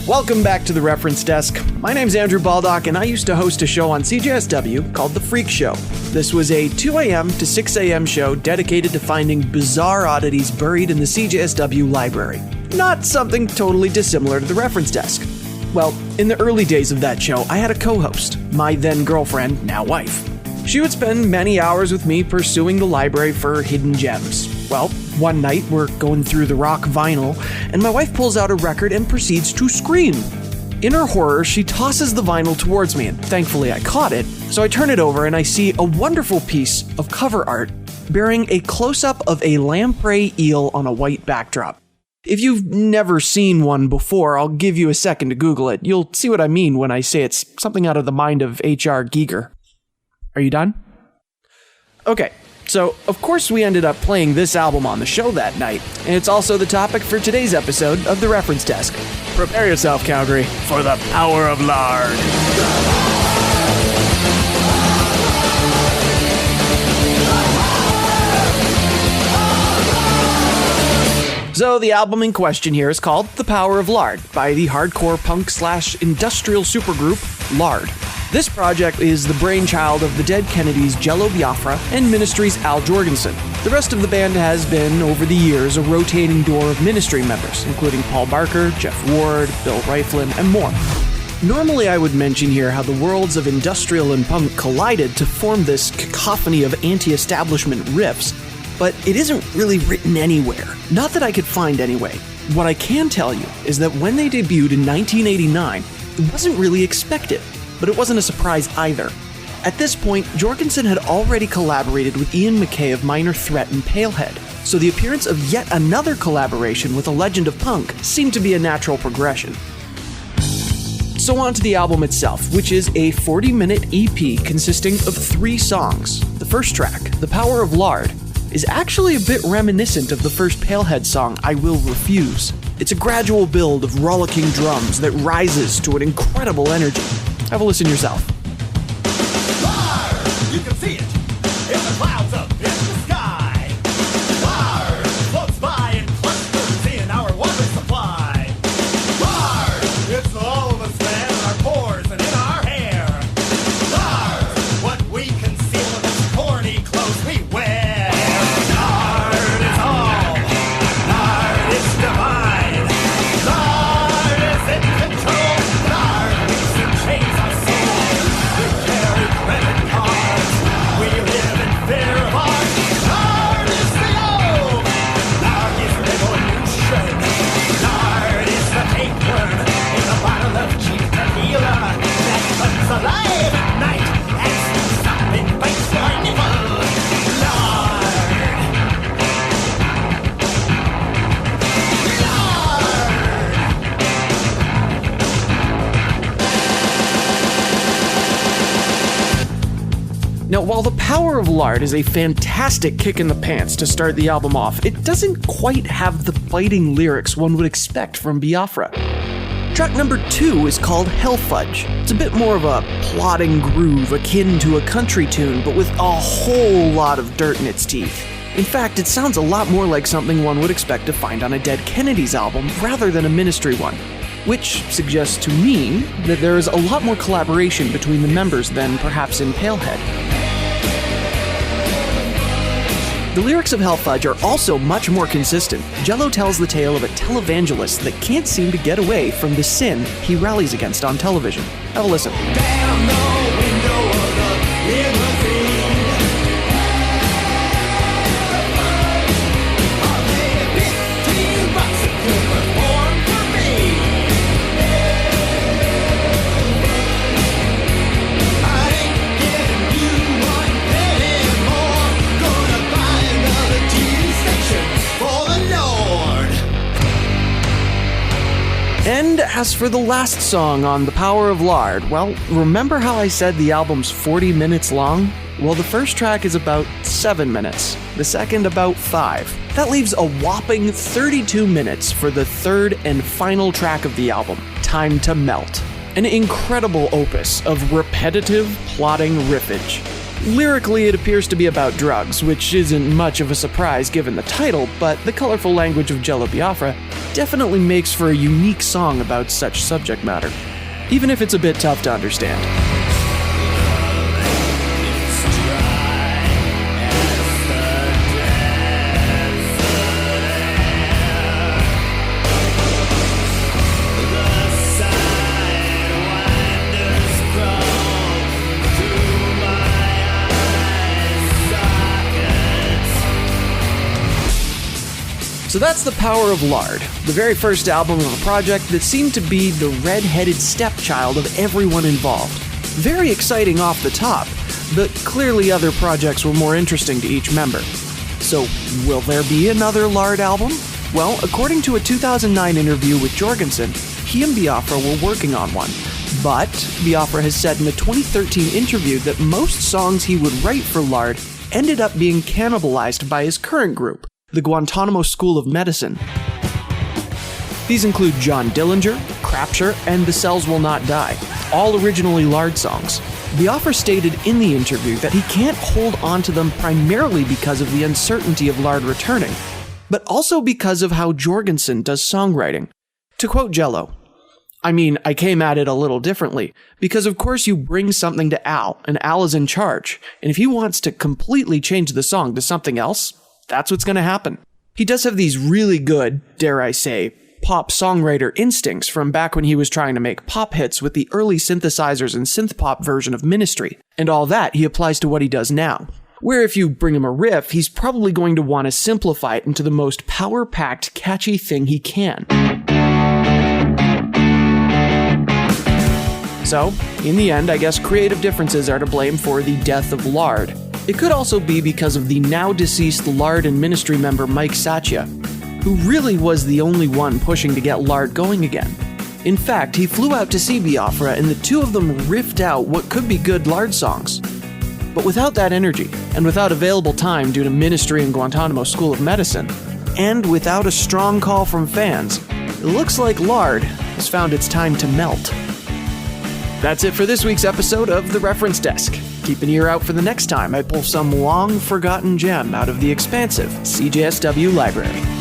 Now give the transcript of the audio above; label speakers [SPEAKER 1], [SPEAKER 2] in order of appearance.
[SPEAKER 1] Welcome back to the Reference Desk. My name's Andrew Baldock, and I used to host a show on CJSW called The Freak Show. This was a 2 a.m. to 6 a.m. show dedicated to finding bizarre oddities buried in the CJSW library. Not something totally dissimilar to the Reference Desk. Well, in the early days of that show, I had a co-host, my then girlfriend, now wife. She would spend many hours with me pursuing the library for hidden gems. Well, one night we're going through the rock vinyl, and my wife pulls out a record and proceeds to scream. In her horror, she tosses the vinyl towards me, and thankfully I caught it, so I turn it over and I see a wonderful piece of cover art bearing a close-up of a lamprey eel on a white backdrop. If you've never seen one before, I'll give you a second to Google it. You'll see what I mean when I say it's something out of the mind of H.R. Giger. Are you done? Okay, so of course we ended up playing this album on the show that night, and it's also the topic for today's episode of the Reference Desk. Prepare yourself, Calgary, for the Power of Lard. So the album in question here is called The Power of Lard by the hardcore punk/industrial supergroup Lard. This project is the brainchild of the Dead Kennedys' Jello Biafra and Ministry's Al Jourgensen. The rest of the band has been, over the years, a rotating door of Ministry members, including Paul Barker, Jeff Ward, Bill Riflin, and more. Normally I would mention here how the worlds of industrial and punk collided to form this cacophony of anti-establishment riffs, but it isn't really written anywhere. Not that I could find anyway. What I can tell you is that when they debuted in 1989, it wasn't really expected. But it wasn't a surprise either. At this point, Jourgensen had already collaborated with Ian MacKaye of Minor Threat and Palehead, so the appearance of yet another collaboration with a legend of punk seemed to be a natural progression. So on to the album itself, which is a 40-minute EP consisting of 3 songs. The first track, The Power of Lard, is actually a bit reminiscent of the first Palehead song, I Will Refuse. It's a gradual build of rollicking drums that rises to an incredible energy. Have a listen yourself.
[SPEAKER 2] Lard, you can see it in the clouds up in the sky. Lard floats by and clusters in our water supply. Lard, it's all of us, man, in our pores and in our hair. Lard, what we conceal in this corny clothes we wear. Lard is all. Lard is divine. Lard is in control. Lard makes and changes. Alive at night as something bites your nipple. Lard.
[SPEAKER 1] Now, while The Power of Lard is a fantastic kick in the pants to start the album off, it doesn't quite have the biting lyrics one would expect from Biafra. Track number 2 is called Hell Fudge. It's a bit more of a plodding groove akin to a country tune, but with a whole lot of dirt in its teeth. In fact, it sounds a lot more like something one would expect to find on a Dead Kennedys album rather than a Ministry one, which suggests to me that there is a lot more collaboration between the members than perhaps in Palehead. The lyrics of Hell Fudge are also much more consistent. Jello tells the tale of a televangelist that can't seem to get away from the sin he rallies against on television. Have a listen.
[SPEAKER 2] Down the window of the limousine. I'll pay $15 to perform for me. I ain't giving you one penny more. Gonna buy another TV station for the Lord.
[SPEAKER 1] And as for the last song on The Power of Lard, well, remember how I said the album's 40 minutes long? Well, the first track is about 7 minutes, the second about 5. That leaves a whopping 32 minutes for the third and final track of the album, Time to Melt. An incredible opus of repetitive, plodding riffage. Lyrically, it appears to be about drugs, which isn't much of a surprise given the title, but the colorful language of Jello Biafra definitely makes for a unique song about such subject matter, even if it's a bit tough to understand. So that's the Power of Lard, the very first album of a project that seemed to be the red-headed stepchild of everyone involved. Very exciting off the top, but clearly other projects were more interesting to each member. So, will there be another Lard album? Well, according to a 2009 interview with Jourgensen, he and Biafra were working on one. But Biafra has said in a 2013 interview that most songs he would write for Lard ended up being cannibalized by his current group, the Guantanamo School of Medicine. These include John Dillinger, Crapture, and The Cells Will Not Die, all originally Lard songs. Biafra stated in the interview that he can't hold on to them primarily because of the uncertainty of Lard returning, but also because of how Jourgensen does songwriting. To quote Jello, I came at it a little differently, because of course you bring something to Al, and Al is in charge, and if he wants to completely change the song to something else, that's what's going to happen. He does have these really good, dare I say, pop songwriter instincts from back when he was trying to make pop hits with the early synthesizers and synth-pop version of Ministry, and all that he applies to what he does now. Where if you bring him a riff, he's probably going to want to simplify it into the most power-packed, catchy thing he can. So, in the end, I guess creative differences are to blame for the death of Lard. It could also be because of the now-deceased Lard and Ministry member Mike Satya, who really was the only one pushing to get Lard going again. In fact, he flew out to see Biafra and the two of them riffed out what could be good Lard songs. But without that energy, and without available time due to Ministry and Guantanamo School of Medicine, and without a strong call from fans, it looks like Lard has found its time to melt. That's it for this week's episode of The Reference Desk. Keep an ear out for the next time I pull some long-forgotten gem out of the expansive CJSW library.